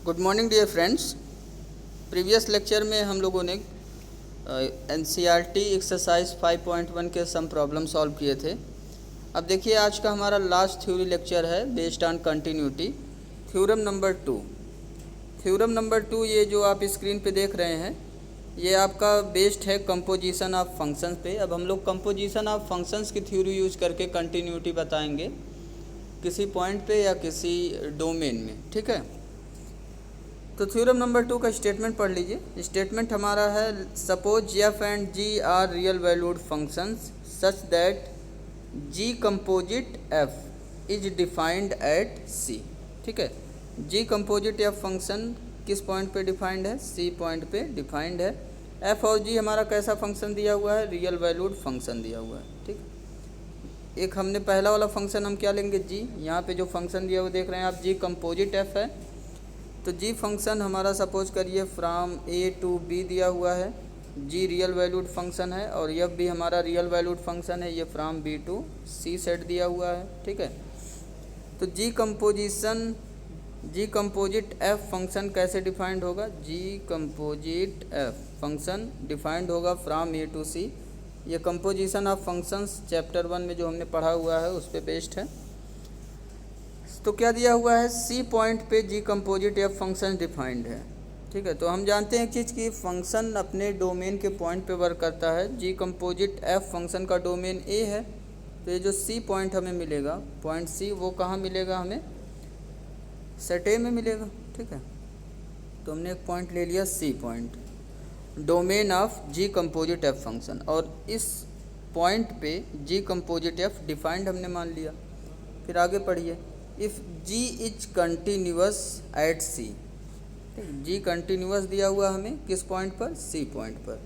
Good morning dear friends. Previous lecture में हम लोगों ने एनसीईआरटी एक्सरसाइज 5.1 के सम प्रॉब्लम सॉल्व किए थे। अब देखिए आज का हमारा लास्ट थ्योरी लेक्चर है based on continuity, theorem number 2। Theorem number 2 ये जो आप स्क्रीन पे देख रहे हैं ये आपका बेस्ड है कंपोजिशन ऑफ फंक्शंस पे। अब हम लोग कंपोजिशन ऑफ फंक्शंस की थ्योरी यूज करके कंटिन्यूटी बताएंगे किसी पॉइंट पे या किसी डोमेन में, ठीक है। तो थ्योरम नंबर 2 का स्टेटमेंट पढ़ लीजिए। स्टेटमेंट हमारा है suppose f and g are real valued functions such that g composite f is defined at c, ठीक है। जी कंपोजिट एफ फंक्शन किस पॉइंट पे डिफाइंड है? सी पॉइंट पे डिफाइंड है। एफ और जी हमारा कैसा फंक्शन दिया हुआ है? रियल वैल्यूड फंक्शन दिया हुआ है, ठीक। एक हमने पहला वाला फंक्शन हम क्या लेंगे? जी। यहाँ पे जो फंक्शन दिया हुआ देख रहे हैं आप, जी कंपोजिट एफ है। तो जी फंक्शन हमारा सपोज करिए फ्राम ए टू बी दिया हुआ है। जी रियल वैल्यूड फंक्शन है और एफ भी हमारा रियल वैल्यूड फंक्शन है, ये from B to C set दिया हुआ है, ठीक है। तो जी कंपोजिट एफ फंक्शन कैसे डिफाइंड होगा? G composite f function defined होगा फ्राम ए टू सी। ये कंपोजिशन ऑफ फंक्शंस चैप्टर 1 में जो हमने पढ़ा हुआ है उस पर बेस्ड है। तो क्या दिया हुआ है? सी पॉइंट पे g composite f function defined है, ठीक है। तो हम जानते हैं एक चीज़ की फंक्शन अपने डोमेन के पॉइंट पे वर्क करता है। जी कंपोजिट एफ फंक्शन का डोमेन ए है, तो ये जो सी पॉइंट हमें मिलेगा, पॉइंट सी, वो कहाँ मिलेगा? हमें सेट ए में मिलेगा, ठीक है। तो हमने एक पॉइंट ले लिया C point, domain of g composite f function, और इस पॉइंट पे जी कंपोजिट एफ डिफाइंड हमने मान लिया। फिर आगे पढ़िए, if g is continuous at C, g continuous दिया हुआ हमें किस पॉइंट पर? सी पॉइंट पर।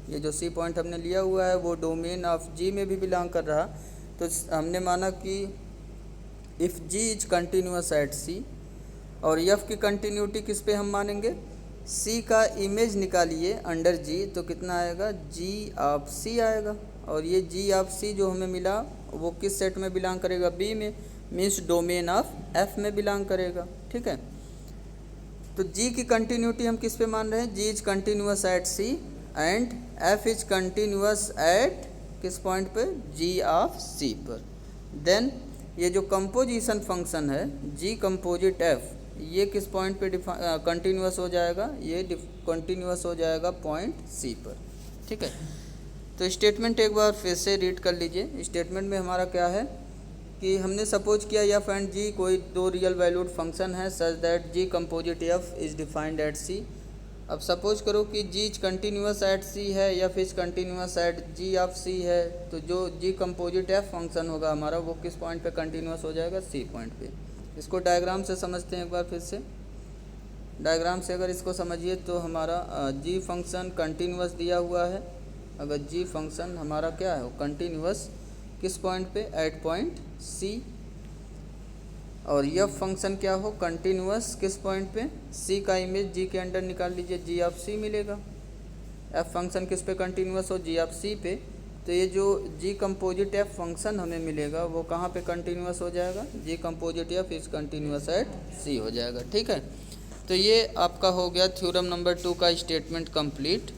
ये जो सी पॉइंट हमने लिया हुआ है वो डोमेन ऑफ जी में भी बिलोंग कर रहा। तो हमने माना कि if g is continuous at c, और एफ की कंटिन्यूटी किस पे हम मानेंगे? सी का इमेज निकालिए अंडर जी, तो कितना आएगा? जी ऑफ सी आएगा। और ये जी ऑफ सी जो हमें मिला वो किस सेट में बिलोंग करेगा? बी में, मीन्स डोमेन ऑफ एफ में बिलोंग करेगा, ठीक है। तो जी की कंटिन्यूटी हम किस पे मान रहे हैं? G is continuous at c and f is continuous at किस पॉइंट पे? जी ऑफ सी पर। देन ये जो कंपोजिशन फंक्शन है जी कंपोजिट एफ, ये किस पॉइंट पे कंटिन्यूअस हो जाएगा? ये कंटिन्यूअस हो जाएगा पॉइंट सी पर, ठीक है। तो स्टेटमेंट एक बार फिर से रीड कर लीजिए। स्टेटमेंट में हमारा क्या है कि हमने सपोज किया एफ एंड जी कोई दो रियल वैल्यूड फंक्शन है such that g composite f is defined at c. अब सपोज करो कि जी कंटिन्यूअस एट सी है, f is continuous at g of c है, तो जो जी कंपोजिट एफ फंक्शन होगा हमारा वो किस पॉइंट पे कंटिन्यूअस हो जाएगा? सी पॉइंट पे। इसको डायग्राम से समझते हैं एक बार फिर से। डायग्राम से अगर इसको समझिए तो हमारा जी फंक्शन कंटिन्यूअस दिया हुआ है। अगर जी फंक्शन हमारा क्या है? वो कंटिन्यूअस किस पॉइंट पे? At point C. और यह फंक्शन क्या हो? कंटिन्यूअस किस पॉइंट पे? सी का इमेज जी के अंडर निकाल लीजिए, जी ऑफ सी मिलेगा। एफ फंक्शन किस पे कंटिन्यूअस हो? जी ऑफ सी पे। तो ये जो जी कंपोजिट एफ फंक्शन हमें मिलेगा वो कहाँ पे कंटिन्यूअस हो जाएगा? G composite f is continuous at c हो जाएगा, ठीक है। तो ये आपका हो गया थ्योरम नंबर 2 का स्टेटमेंट कंप्लीट।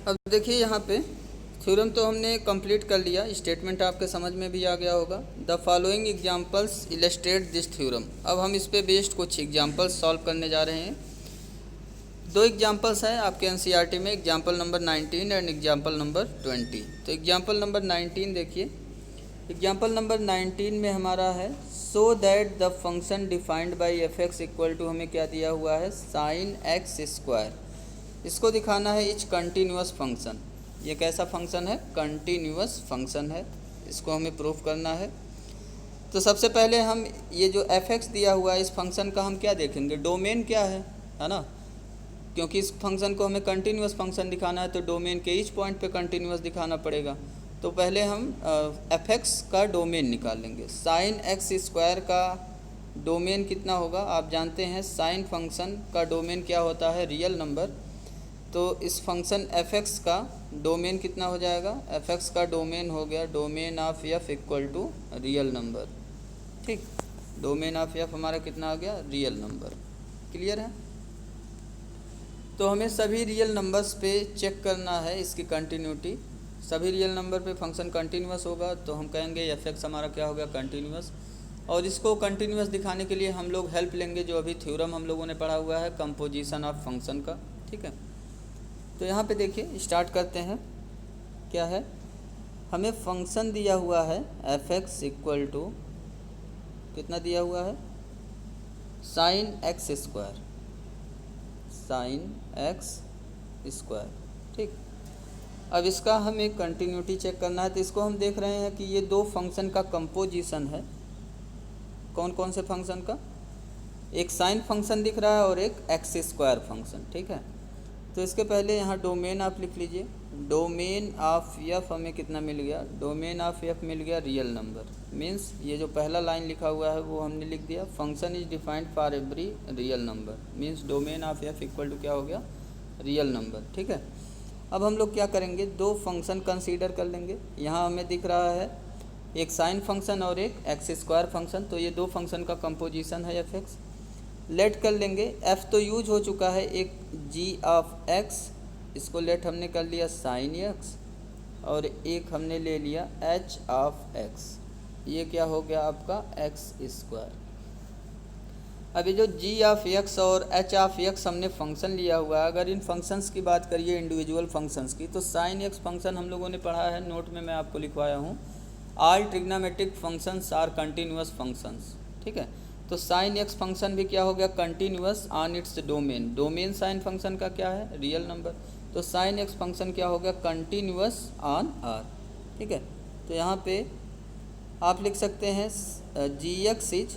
अब देखिए यहाँ पे थ्योरम तो हमने कंप्लीट कर लिया, स्टेटमेंट आपके समझ में भी आ गया होगा। The following examples illustrate this theorem. अब हम इस पे बेस्ड कुछ एग्जांपल्स सॉल्व करने जा रहे हैं। दो एग्जांपल्स हैं आपके एनसीईआरटी में, example number 19 and example number 20। तो एग्जांपल नंबर 19 देखिए। एग्जांपल नंबर 19 में हमारा है so that the function defined by f x equal to, हमें क्या दिया हुआ है? Sine x square. इसको दिखाना है इच कंटिन्यूअस फंक्शन। ये कैसा फंक्शन है? कंटिन्यूअस फंक्शन है, इसको हमें प्रूफ करना है। तो सबसे पहले हम ये जो एफ एक्स दिया हुआ है इस फंक्शन का हम क्या देखेंगे? डोमेन क्या है ना। क्योंकि इस फंक्शन को हमें कंटिन्यूअस फंक्शन दिखाना है तो डोमेन के ईच पॉइंट पे कंटिन्यूअस दिखाना पड़ेगा। तो पहले हम एफ एक्स का डोमेन निकाल लेंगे। साइन एक्स स्क्वायर का डोमेन कितना होगा? आप जानते हैं साइन फंक्शन का डोमेन क्या होता है? Real number. तो इस फंक्शन एफ एक्स का डोमेन कितना हो जाएगा? एफ एक्स का डोमेन हो गया domain of f equal to real number, ठीक। डोमेन ऑफ एफ हमारा कितना आ गया, रियल नंबर। क्लियर है। तो हमें सभी रियल नंबर्स पे चेक करना है इसकी कंटिन्यूटी। सभी रियल नंबर पे फंक्शन कंटिन्यूस होगा तो हम कहेंगे एफ एक्स हमारा क्या हो गया, कंटिन्यूस। और इसको कंटिन्यूस दिखाने के लिए हम लोग हेल्प लेंगे जो अभी थ्योरम हम लोगों ने पढ़ा हुआ है कंपोजिशन ऑफ फंक्शन का। ठीक है, तो यहाँ पे देखिए स्टार्ट करते हैं। क्या है, हमें फंक्शन दिया हुआ है एफ एक्स इक्वल टू कितना दिया हुआ है, sine x square, sign x square. ठीक, अब इसका हम एक कंटिन्यूटी चेक करना है तो इसको हम देख रहे हैं कि ये दो फंक्शन का कंपोजिशन है। कौन कौन से फंक्शन का, एक साइन फंक्शन दिख रहा है और एक एक्स स्क्वायर फंक्शन। ठीक है, तो इसके पहले यहाँ डोमेन आप लिख लीजिए। डोमेन ऑफ एफ हमें कितना मिल गया, डोमेन ऑफ एफ मिल गया रियल नंबर। मीन्स ये जो पहला लाइन लिखा हुआ है वो हमने लिख दिया, function is defined for every real number. Means domain of f equal to क्या हो गया, रियल नंबर। ठीक है, अब हम लोग क्या करेंगे, दो फंक्शन कंसीडर कर लेंगे। यहाँ हमें दिख रहा है एक साइन फंक्शन और एक एक्स स्क्वायर फंक्शन, तो ये दो फंक्शन का कंपोजिशन है एफ एक्स। लेट कर लेंगे, एफ तो यूज हो चुका है, एक जी ऑफ एक्स, इसको लेट हमने कर लिया साइन एक्स, और एक हमने ले लिया एच ऑफ एक्स, ये क्या हो गया आपका एक्स स्क्वायर। अभी जो जी ऑफ एक्स और एच ऑफ एक्स हमने फंक्शन लिया हुआ है, अगर इन फंक्शंस की बात करिए इंडिविजुअल फंक्शंस की, तो साइन एक्स फंक्शन हम लोगों ने पढ़ा है, नोट में मैं आपको लिखवाया हूँ, all trigonometric functions are continuous functions. ठीक है, तो साइन एक्स फंक्शन भी क्या हो गया, continuous on its domain. Domain sine function का क्या है, रियल नंबर, तो साइन एक्स फंक्शन क्या हो गया, कंटिन्यूअस ऑन आर। ठीक है, तो यहाँ पे आप लिख सकते हैं जी एक्स इज,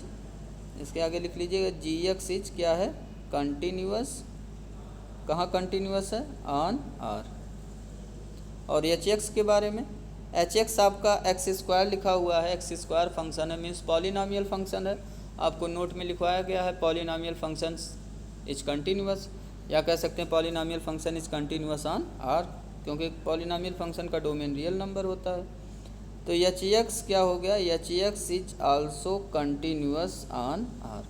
इसके आगे लिख लीजिएगा जी एक्स इज क्या है, कंटिन्यूअस, कहाँ कंटिन्यूअस है, ऑन आर। और एच एक्स के बारे में, एच एक्स आपका एक्स स्क्वायर लिखा हुआ है, एक्स स्क्वायर फंक्शन है, मीन्स पॉलिनॉमियल फंक्शन है, आपको नोट में लिखवाया गया है पॉलिनॉमियल फंक्शंस इज कंटिन्यूअस, या कह सकते हैं polynomial function is continuous on R, क्योंकि पॉलिनॉमियल फंक्शन का डोमेन रियल नंबर होता है। तो एच एक्स क्या हो गया, h x is also continuous on R.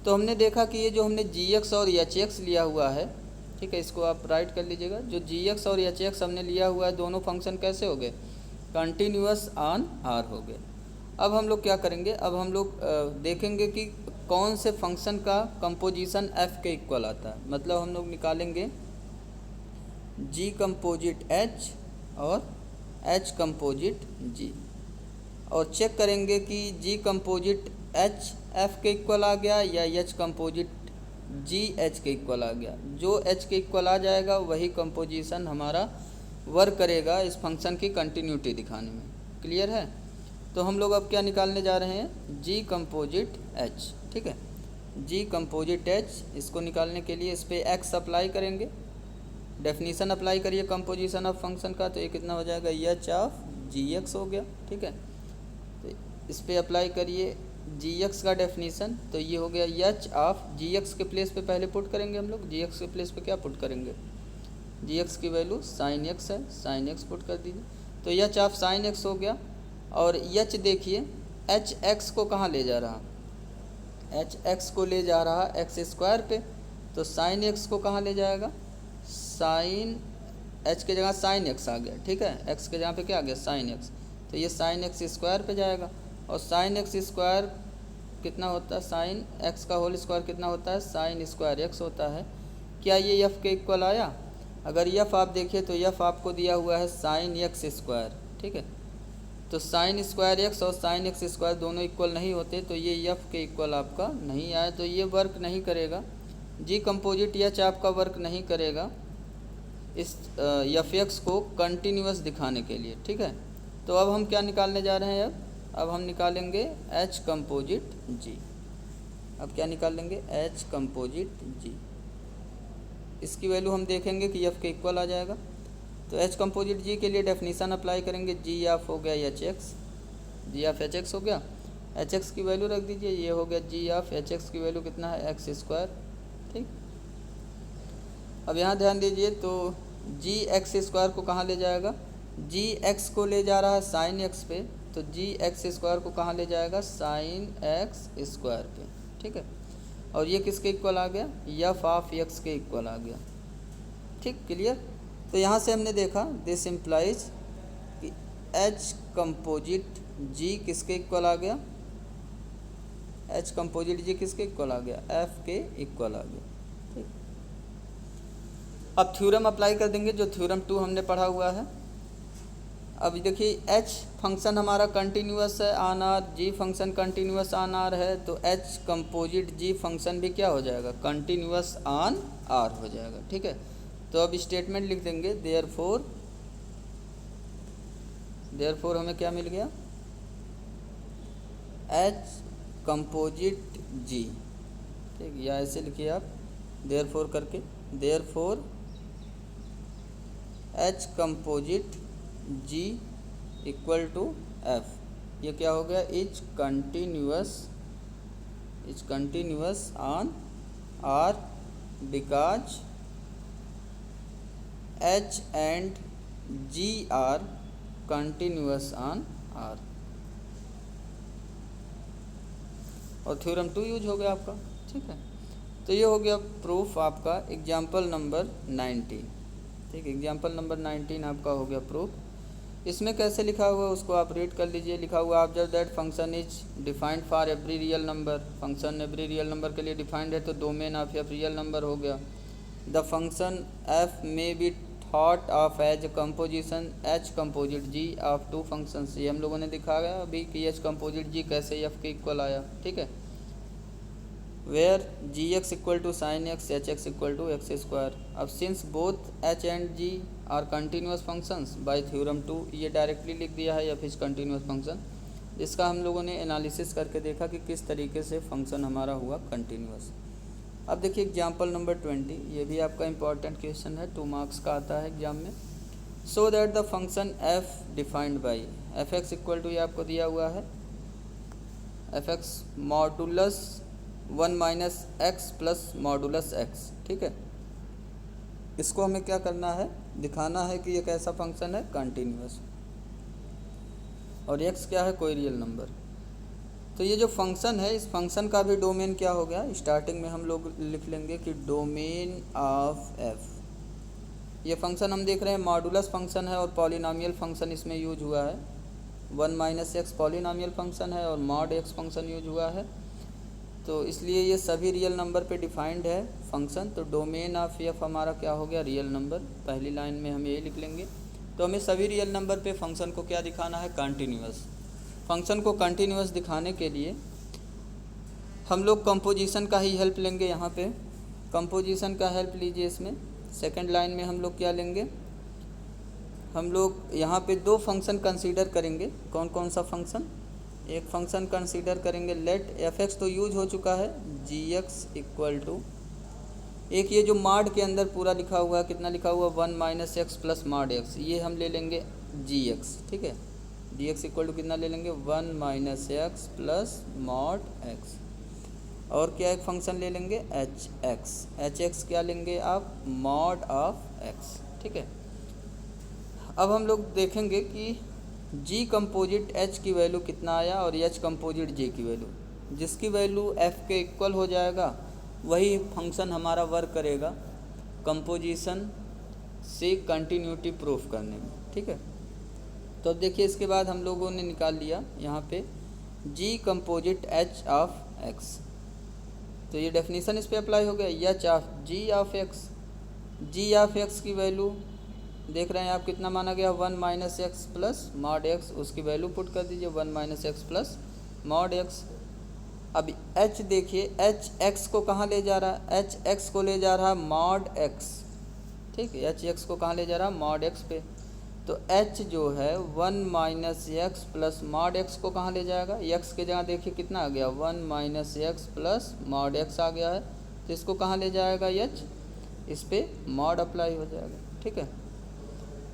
तो हमने देखा कि ये जो हमने जी एक्स और एच एक्स लिया हुआ है, ठीक है, इसको आप राइट कर लीजिएगा, जो जी एक्स और एच एक्स हमने लिया हुआ है, दोनों फंक्शन कैसे हो गए, कंटिन्यूअस ऑन आर हो गए। अब हम लोग क्या करेंगे, अब हम लोग देखेंगे कि कौन से फंक्शन का कंपोजिशन एफ के इक्वल आता है। मतलब हम लोग निकालेंगे जी कंपोजिट एच और एच कंपोजिट जी, और चेक करेंगे कि जी कंपोजिट एच एफ के इक्वल आ गया या एच कंपोजिट जी एच के इक्वल आ गया। जो एच के इक्वल आ जाएगा वही कंपोजिशन हमारा वर्क करेगा इस फंक्शन की कंटिन्यूटी दिखाने में। क्लियर है। तो हम लोग अब क्या निकालने जा रहे हैं, जी कंपोजिट एच। ठीक है, जी कंपोजिट एच, इसको निकालने के लिए इस पर एक्स अप्लाई करेंगे, डेफिनीशन अप्लाई करिए कंपोजिशन ऑफ फंक्शन का, तो ये कितना हो जाएगा, एच ऑफ जी एक्स हो गया। ठीक है, तो इस पर अप्लाई करिए जी एक्स का डेफिनीशन, तो ये हो गया एच ऑफ जी एक्स के प्लेस पे पहले पुट करेंगे हम लोग, जी एक्स के प्लेस पे क्या पुट करेंगे, जी एक्स की वैल्यू साइन एक्स है, साइन एक्स पुट कर दीजिए, तो एच ऑफ साइन एक्स हो गया। और एच देखिए एच एक्स को कहाँ ले जा रहा, एच एक्स को ले जा रहा एक्स स्क्वायर पे, तो साइन एक्स को कहाँ ले जाएगा, साइन एच के जगह साइन एक्स आ गया। ठीक है, एक्स के जगह पे क्या आ गया, साइन एक्स, तो ये साइन एक्स स्क्वायर पे जाएगा, और साइन एक्स स्क्वायर कितना होता है, साइन एक्स का होल स्क्वायर कितना होता है, साइन स्क्वायर एक्स होता है। क्या ये एफ के इक्वल आया, अगर एफ आप देखिए तो एफ आपको दिया हुआ है साइन एक्स स्क्वायर। ठीक है, तो साइन स्क्वायर एक्स और साइन एक्स स्क्वायर दोनों इक्वल नहीं होते, तो ये एफ के इक्वल आपका नहीं आया, तो ये वर्क नहीं करेगा, जी कंपोजिट एच आपका वर्क नहीं करेगा इस एफ एक्स को कंटिन्यूअस दिखाने के लिए। ठीक है, तो अब हम क्या निकालने जा रहे हैं, अब हम निकालेंगे एच कंपोजिट जी। अब क्या निकाल लेंगे, एच कंपोजिट जी, इसकी वैल्यू हम देखेंगे कि एफ के इक्वल आ जाएगा। तो एच कंपोजिट जी के लिए डेफिनीशन अप्लाई करेंगे, जी एफ हो गया एच एक्स, जी एफ एच एक्स हो गया, एच एक्स की वैल्यू रख दीजिए, ये हो गया जी एफ एच एक्स की वैल्यू कितना है, एक्स स्क्वायर। ठीक, अब यहाँ ध्यान दीजिए, तो जी एक्स स्क्वायर को कहाँ ले जाएगा, जी एक्स को ले जा रहा है साइन एक्स पे, तो जी एक्स स्क्वायर को कहाँ ले जाएगा, साइन एक्स स्क्वायर पे, ठीक है। और ये किसके इक्वल आ गया, एफ ऑफ एक्स के इक्वल आ गया, ठीक, क्लियर। तो यहाँ से हमने देखा दिस इम्प्लाइज कि एच कंपोजिट जी किसके इक्वल आ गया, एच कंपोजिट जी किसके इक्वल आ गया, एफ के इक्वल आ गया, ठीक। अब थ्योरम अप्लाई कर देंगे, जो थ्योरम 2 हमने पढ़ा हुआ है। अब देखिए एच फंक्शन हमारा कंटिन्यूअस है on R, g function continuous on R है, तो एच कंपोजिट जी फंक्शन भी क्या हो जाएगा, कंटिन्यूअस ऑन आर हो जाएगा, ठीक है। तो अब स्टेटमेंट लिख देंगे देयरफॉर हमें क्या मिल गया, एच कंपोजिट जी, ठीक, या ऐसे लिखिए आप देयरफॉर करके, therefore h composite g equal to f, ये क्या हो गया, is continuous on R because h and g are continuous on R. और थ्योरम 2 यूज हो गया आपका, ठीक है। तो ये हो गया प्रूफ आपका एग्जाम्पल नंबर 19, ठीक, एग्जाम्पल नंबर 19 आपका हो गया प्रूफ। इसमें कैसे लिखा हुआ है उसको आप रीड कर लीजिए। लिखा हुआ observe that function is defined for every real number, function every real number के लिए डिफाइंड है, तो domain of f real number हो गया। The function f may be thought of as composition h composite g of two functions, ये हम लोगों ने दिखाया अभी कि एच कंपोजिट जी कैसे एफ के इक्वल आया, ठीक है। Where g x equal to sine x, h x equal to x square. अब since both h and g are continuous functions by theorem 2, ये डायरेक्टली लिख दिया है एफ इज कंटिन्यूअस फंक्शन। इसका हम लोगों ने एनालिसिस करके देखा कि किस तरीके से फंक्शन हमारा हुआ कंटिन्यूअस। अब देखिए एग्जाम्पल नंबर 20, ये भी आपका इंपॉर्टेंट क्वेश्चन है, 2 मार्क्स का आता है एग्जाम में। So that the function f defined by f x equal to, ये आपको दिया हुआ है f x modulus 1 minus x plus modulus x, ठीक है। इसको हमें क्या करना है, दिखाना है कि ये कैसा फंक्शन है, कंटिन्यूअस, और एक्स क्या है, कोई रियल नंबर। तो ये जो फंक्शन है, इस फंक्शन का भी डोमेन क्या हो गया, स्टार्टिंग में हम लोग लिख लेंगे कि डोमेन ऑफ एफ। ये फंक्शन हम देख रहे हैं मॉडुलस फंक्शन है और पॉलिनॉमियल फंक्शन इसमें यूज हुआ है। 1 माइनस एक्स पॉलिनॉमियल फंक्शन है और मॉड एक्स फंक्शन यूज हुआ है, तो इसलिए ये सभी रियल नंबर पे डिफाइंड है फंक्शन। तो डोमेन ऑफ एफ हमारा क्या हो गया, रियल नंबर। पहली लाइन में हम यही लिख लेंगे। तो हमें सभी रियल नंबर पे फंक्शन को क्या दिखाना है, कंटिन्यूअस। फंक्शन को कंटिन्यूअस दिखाने के लिए हम लोग कंपोजिशन का ही हेल्प लेंगे। यहाँ पे कंपोजिशन का हेल्प लीजिए। इसमें सेकंड लाइन में हम लोग क्या लेंगे, हम लोग यहाँ पे 2 फंक्शन कंसीडर करेंगे। कौन कौन सा फंक्शन, एक फंक्शन कंसीडर करेंगे लेट एफ एक्स, तो यूज हो चुका है, जी एक्स इक्वल टू, एक ये जो मॉड के अंदर पूरा लिखा हुआ है, कितना लिखा हुआ है, 1 minus x plus mod x, ये हम ले लेंगे जी एक्स, ठीक है। जी एक्स इक्वल टू कितना ले लेंगे, 1 minus x plus mod x. और क्या एक फंक्शन ले लेंगे, एच एक्स। एच एक्स क्या लेंगे आप, मॉड ऑफ एक्स, ठीक है। अब हम लोग देखेंगे कि जी कंपोजिट एच की वैल्यू कितना आया और एच कंपोजिट जे की वैल्यू, जिसकी वैल्यू एफ के इक्वल हो जाएगा वही फंक्शन हमारा वर्क करेगा कंपोजिशन से कंटिन्यूटी प्रूफ करने में, ठीक है। तो अब देखिए इसके बाद हम लोगों ने निकाल लिया यहाँ पे g composite h of x, तो ये डेफिनेशन इस पर अप्लाई हो गया, h of g of x. G of x की वैल्यू देख रहे हैं आप कितना माना गया, 1 minus x plus mod x, उसकी वैल्यू पुट कर दीजिए 1 minus x plus mod x. अब एच देखिए, एच एक्स को कहाँ ले जा रहा है, एच एक्स को ले जा रहा है मॉड एक्स, ठीक है। एच एक्स को कहाँ ले जा रहा है, मॉड एक्स पे। तो एच जो है 1 minus x plus mod x को कहाँ ले जाएगा, एक्स के जगह देखिए कितना आ गया, 1 minus x plus mod x आ गया है, तो इसको कहाँ ले जाएगा एच, इस पर मॉड अप्लाई हो जाएगा, ठीक है।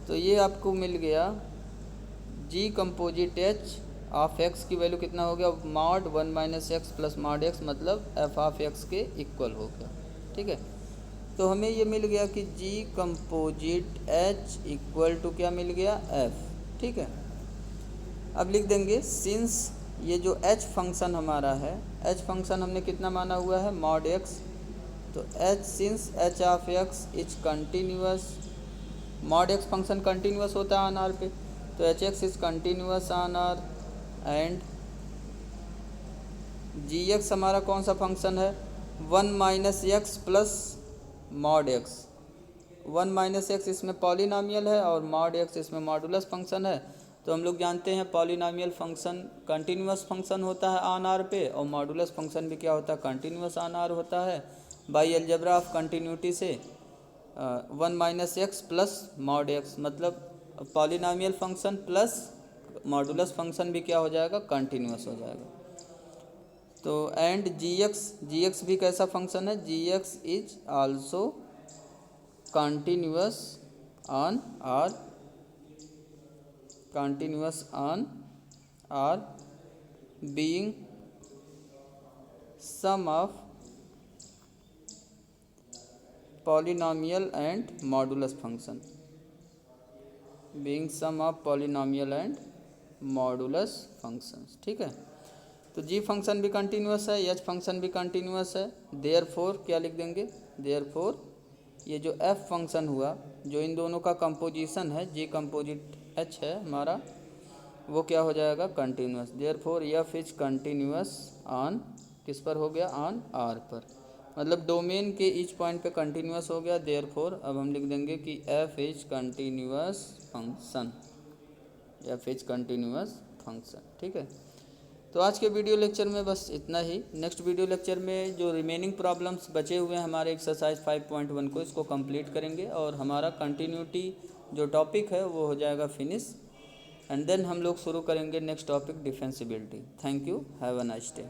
तो ये आपको मिल गया जी कंपोजिट एच ऑफ एक्स की वैल्यू कितना हो गया, mod 1 minus x plus mod x, मतलब एफ ऑफ एक्स के इक्वल हो गया, ठीक है। तो हमें ये मिल गया कि जी कंपोजिट एच इक्वल टू क्या मिल गया, एफ, ठीक है। अब लिख देंगे सिंस ये जो h फंक्शन हमारा है, h फंक्शन हमने कितना माना हुआ है, मॉड x, तो h since h of x is continuous, mod x function continuous होता है ऑन आर पे, तो h x is continuous on R and g x हमारा कौन सा फंक्शन है, 1 minus x plus mod x, 1 minus x इसमें पॉलिनॉमियल है और मॉड एक्स इसमें मॉडुलस फंक्शन है। तो हम लोग जानते हैं पॉलिनॉमियल फंक्शन कंटिन्यूअस फंक्शन होता है ऑन आर पे, और मॉडुलस फंक्शन भी क्या होता है, कंटिन्यूअस ऑन आर होता है। बाई अलजेब्रा ऑफ कंटिन्यूटी से 1 minus x plus mod x, मतलब polynomial function plus modulus function भी क्या हो जाएगा, कंटिन्यूअस हो जाएगा। तो एंड जी एक्स भी कैसा फंक्शन है, g x is also continuous on R, continuous on R being sum of polynomial and modulus function, being sum of polynomial and modulus functions. ठीक है, तो जी फंक्शन भी कंटिन्यूअस है, h function भी continuous है, therefore क्या लिख देंगे, देयरफॉर ये जो एफ फंक्शन हुआ, जो इन दोनों का कंपोजिशन है, जी कंपोजिट एच है हमारा, वो क्या हो जाएगा, continuous. Therefore F is continuous on, किस पर हो गया, ऑन आर पर, मतलब डोमेन के ईच पॉइंट पे कंटिन्यूअस हो गया। देयरफॉर अब हम लिख देंगे कि F is continuous function, F is continuous function. ठीक है, तो आज के वीडियो लेक्चर में बस इतना ही। नेक्स्ट वीडियो लेक्चर में जो रिमेनिंग प्रॉब्लम्स बचे हुए हैं हमारे एक्सरसाइज 5.1 को, इसको कंप्लीट करेंगे और हमारा कंटिन्यूटी जो टॉपिक है वो हो जाएगा फिनिश, एंड देन हम लोग शुरू करेंगे next topic differentiability. Thank you, have a nice day.